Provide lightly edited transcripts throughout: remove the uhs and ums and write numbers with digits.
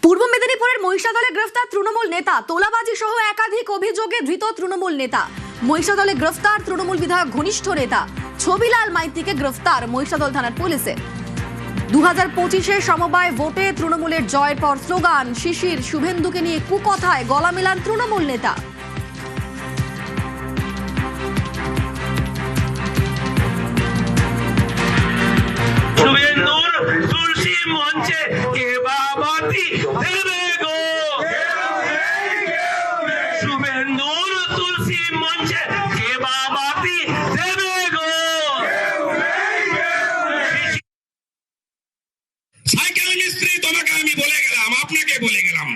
পূর্ব মেদিনীপুরের মহিষাদলে গ্রেফতার তৃণমূল নেতা। তোলাবাজি সহ একাধিক অভিযোগে ধৃত তৃণমূল নেতা। মহিষাদলে গ্রেফতার তৃণমূল বিধায়ক ঘনিষ্ঠ নেতা ছবিলাল মাইতিকে গ্রেফতার মহিষাদল থানার পুলিশে। 2025-এর সমবায় ভোটে তৃণমূলের জয়ের পর স্লোগান শিশির শুভেন্দুকে নিয়ে কুকথায় গলা মেলান তৃণমূল নেতা। সাইকেল মিস্ত্রি তোমাকে আমি বলে গেলাম, আপনাকে বলে গেলাম,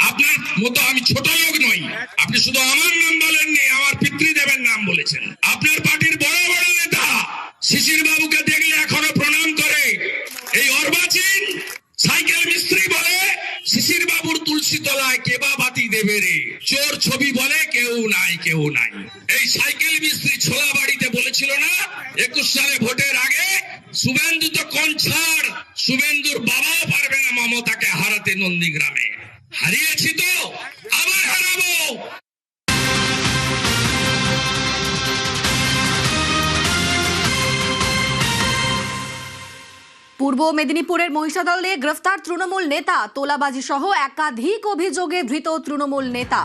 আপনার মতো আমি ছোট লোক নই। আপনি শুধু আমার নাম বলেননি, আমার পিতৃদেবের নাম বলেছেন। আপনার পার্টির বড় বড় নেতা শিশির বাবুকে দেখলে এখনো প্রণাম করে। এই অর্বাচীন সাইকেল মিস্ত্রি বলে শিশির বাবুর তুলসী তলায় কেবা বাতি দেবে রে। চোর ছবি বলে কেউ নাই কেউ নাই। এই সাইকেল মিস্ত্রি ছোলা বাড়িতে বলেছিল না 21 সালে ভোটের আগে শুভেন্দু তো কোন ছাড়, শুভেন্দুর বাবাও পারবে না মমতাকে হারাতে নন্দীগ্রামে। হারিয়েছি তো আবার হারাবো। পূর্ব মেদিনীপুরের মহিষাদলে গ্রেফতার তৃণমূল নেতা। তোলাবাজি সহ একাধিক অভিযোগে ধৃত তৃণমূল নেতা।